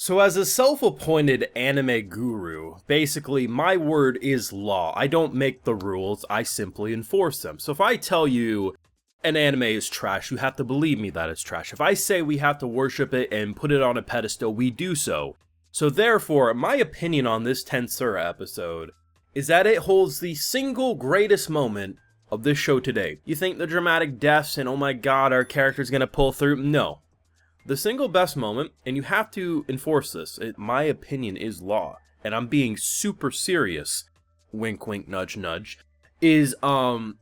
So as a self-appointed anime guru, basically my word is law. I don't make the rules, I simply enforce them. So if I tell you an anime is trash, you have to believe me that it's trash. If I say we have to worship it and put it on a pedestal, we do so. So therefore, my opinion on this TenSura episode is that it holds the single greatest moment of this show today. You think the dramatic deaths and oh my god, our character's gonna pull through? No. The single best moment, and you have to enforce this, my opinion is law, and I'm being super serious, wink wink nudge nudge, is Drunk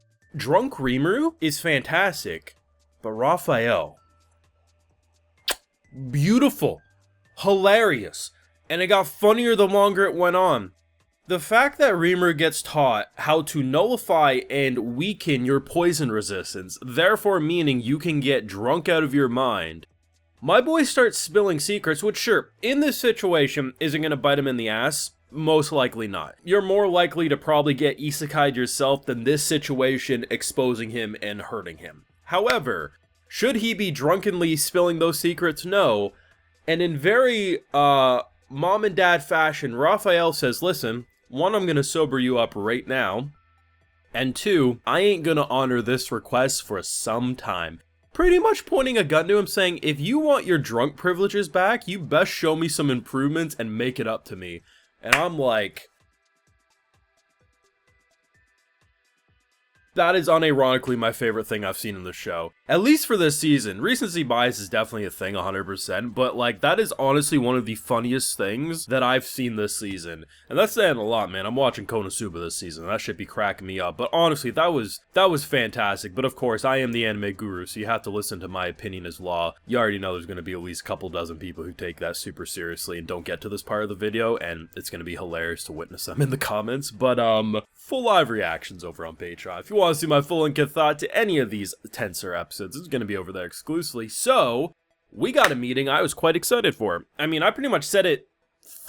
Rimuru is fantastic, but Raphael, beautiful, hilarious, and it got funnier the longer it went on. The fact that Rimuru gets taught how to nullify and weaken your poison resistance, therefore meaning you can get drunk out of your mind. My boy starts spilling secrets, which sure, in this situation, isn't going to bite him in the ass. Most likely not. You're more likely to probably get isekai'd yourself than this situation exposing him and hurting him. However, should he be drunkenly spilling those secrets? No. And in very, mom and dad fashion, Raphael says, listen, one, I'm going to sober you up right now. And two, I ain't going to honor this request for some time. Pretty much pointing a gun to him saying, if you want your drunk privileges back, you best show me some improvements and make it up to me. And I'm like, that is unironically my favorite thing I've seen in the show. At least for this season. Recency bias is definitely a thing, 100%, but like, that is honestly one of the funniest things that I've seen this season. And that's saying a lot, man. I'm watching Konosuba this season. That should be cracking me up. But honestly, that was fantastic. But of course, I am the anime guru, so you have to listen to my opinion as law. You already know there's going to be at least a couple dozen people who take that super seriously and don't get to this part of the video, and it's going to be hilarious to witness them in the comments. But, full live reactions over on Patreon. If you want to see my full and good thought to any of these TenSura episodes, it's going to be over there exclusively. So, we got a meeting I was quite excited for. I mean, I pretty much said it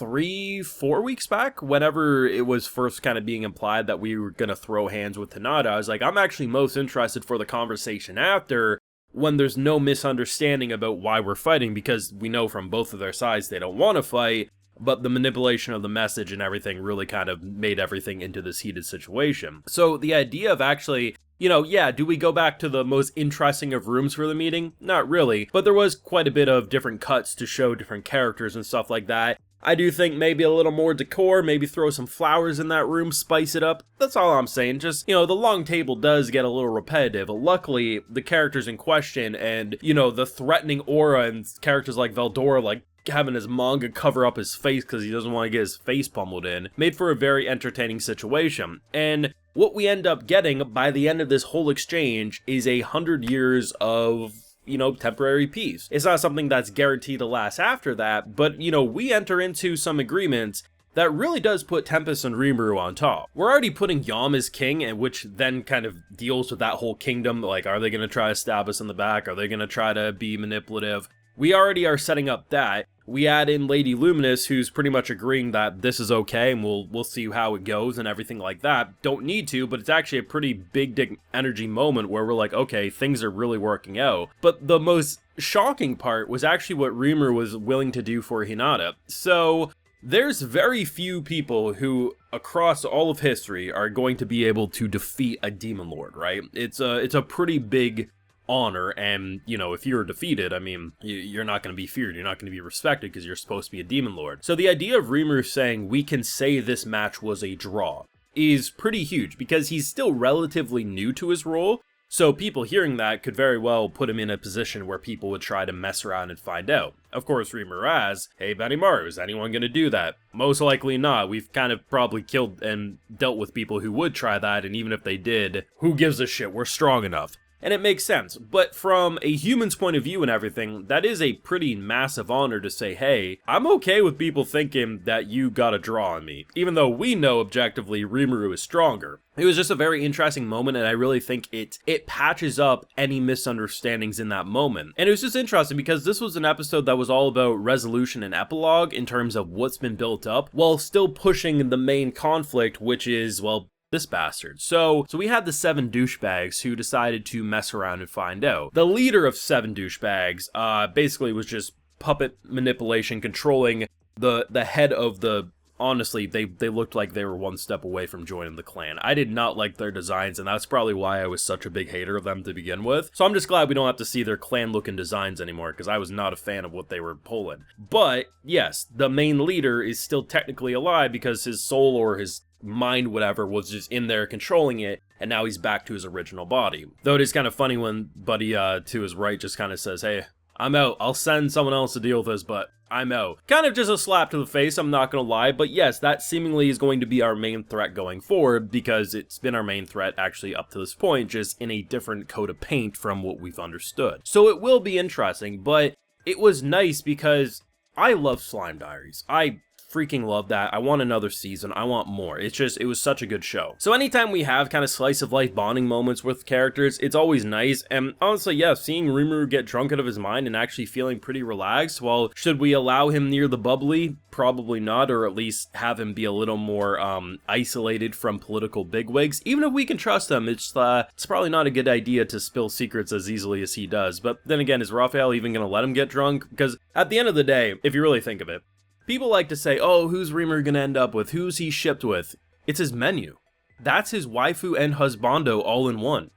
3-4 weeks back, whenever it was first kind of being implied that we were going to throw hands with Hinata. I was like, I'm actually most interested for the conversation after, when there's no misunderstanding about why we're fighting, because we know from both of their sides they don't want to fight. But the manipulation of the message and everything really kind of made everything into this heated situation. So the idea of actually, you know, yeah, do we go back to the most interesting of rooms for the meeting? Not really, but there was quite a bit of different cuts to show different characters and stuff like that. I do think maybe a little more decor, maybe throw some flowers in that room, spice it up. That's all I'm saying. Just, you know, the long table does get a little repetitive. Luckily, the characters in question and, you know, the threatening aura and characters like Veldora, like, having his manga cover up his face because he doesn't want to get his face pummeled in, made for a very entertaining situation. And what we end up getting by the end of this whole exchange is 100 years of, you know, temporary peace. It's not something that's guaranteed to last after that, but, you know, we enter into some agreements that really does put Tempest and Rimuru on top. We're already putting Yam as king, and which then kind of deals with that whole kingdom. Like, are they going to try to stab us in the back? Are they going to try to be manipulative? We already are setting up that. We add in Lady Luminous, who's pretty much agreeing that this is okay, and we'll see how it goes and everything like that. Don't need to, but it's actually a pretty big dick energy moment where we're like, okay, things are really working out. But the most shocking part was actually what Rimuru was willing to do for Hinata. So there's very few people who, across all of history, are going to be able to defeat a demon lord, right? It's a pretty big honor, and, you know, if you're defeated, I mean, you're not going to be feared, you're not going to be respected because you're supposed to be a demon lord. So the idea of Rimuru saying we can say this match was a draw is pretty huge because he's still relatively new to his role, so people hearing that could very well put him in a position where people would try to mess around and find out. Of course, Rimuru asks, hey Benimaru, is anyone going to do that? Most likely not. We've kind of probably killed and dealt with people who would try that, and even if they did, who gives a shit? We're strong enough. And it makes sense, but from a human's point of view and everything, that is a pretty massive honor to say, hey, I'm okay with people thinking that you got a draw on me, even though we know objectively Rimuru is stronger. It was just a very interesting moment, and I really think it patches up any misunderstandings in that moment. And it was just interesting because this was an episode that was all about resolution and epilogue in terms of what's been built up, while still pushing the main conflict, which is, well, this bastard. So we had the 7 douchebags who decided to mess around and find out. The leader of 7 douchebags basically was just puppet manipulation, controlling the head of the... Honestly, they looked like they were one step away from joining the clan. I did not like their designs, and that's probably why I was such a big hater of them to begin with. So I'm just glad we don't have to see their clan-looking designs anymore, because I was not a fan of what they were pulling. But, yes, the main leader is still technically alive because his soul or his mind, whatever, was just in there controlling it, and now he's back to his original body. Though it is kind of funny when Buddy to his right just kind of says, hey, I'm out. I'll send someone else to deal with this, but I'm out. Kind of just a slap to the face, I'm not gonna lie, but yes, that seemingly is going to be our main threat going forward, because it's been our main threat actually up to this point, just in a different coat of paint from what we've understood. So it will be interesting, but it was nice because I love Slime Diaries. I freaking love that. I want another season. I want more. It was such a good show. So anytime we have kind of slice of life bonding moments with characters, it's always nice. And honestly, yeah, seeing Rimuru get drunk out of his mind and actually feeling pretty relaxed, well, should we allow him near the bubbly? Probably not, or at least have him be a little more isolated from political bigwigs. Even if we can trust them, it's probably not a good idea to spill secrets as easily as he does. But then again, is Raphael even going to let him get drunk? Because at the end of the day, if you really think of it, people like to say, oh, who's Rimuru gonna end up with? Who's he shipped with? It's his menu. That's his waifu and husbando all in one.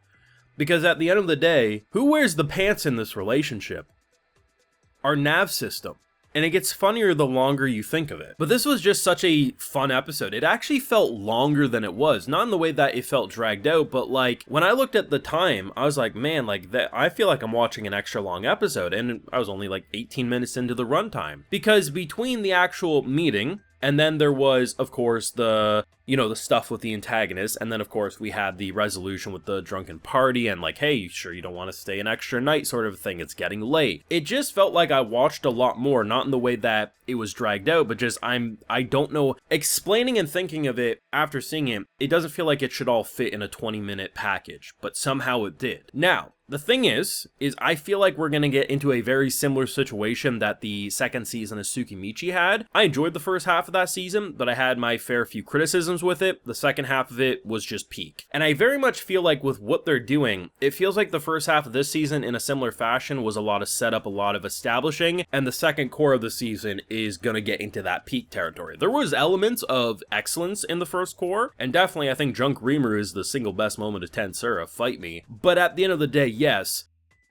Because at the end of the day, who wears the pants in this relationship? Our nav system. And it gets funnier the longer you think of it. But this was just such a fun episode. It actually felt longer than it was. Not in the way that it felt dragged out, but like, when I looked at the time, I was like, man, like, that, I feel like I'm watching an extra long episode, and I was only like 18 minutes into the runtime. Because between the actual meeting, and then there was, of course, the stuff with the antagonist, and then, of course, we had the resolution with the drunken party, and like, hey, sure you don't want to stay an extra night sort of thing, it's getting late. It just felt like I watched a lot more, not in the way that it was dragged out, but just, I don't know, explaining and thinking of it after seeing it, it doesn't feel like it should all fit in a 20-minute package, but somehow it did. Now, the thing is I feel like we're going to get into a very similar situation that the second season of Tsukimichi had. I enjoyed the first half of that season, but I had my fair few criticisms with it. The second half of it was just peak. And I very much feel like with what they're doing, it feels like the first half of this season in a similar fashion was a lot of setup, a lot of establishing, and the second core of the season is going to get into that peak territory. There was elements of excellence in the first core, and definitely I think Drunk Rimuru is the single best moment of TenSura, fight me. But at the end of the day, yes,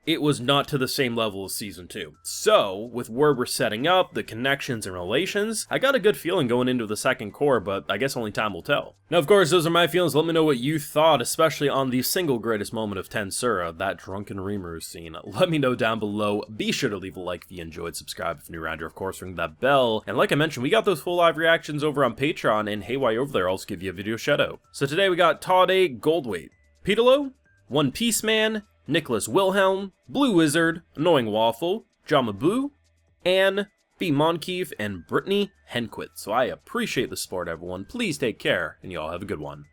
it was not to the same level as Season 2. So, with where we're setting up, the connections and relations, I got a good feeling going into the second core, but I guess only time will tell. Now, of course, those are my feelings. Let me know what you thought, especially on the single greatest moment of TenSura, that drunken Rimuru scene. Let me know down below. Be sure to leave a like if you enjoyed, subscribe if you're new around here, of course, ring that bell. And like I mentioned, we got those full live reactions over on Patreon, and hey, while you're over there, I'll also give you a video shout-out. So today we got Tade Goldweight, Petalo, One Piece Man, Nicholas Wilhelm, Blue Wizard, Annoying Waffle, Jamabu, Anne, B. Monkeef, and Brittany Henquit. So I appreciate the support, everyone. Please take care, and y'all have a good one.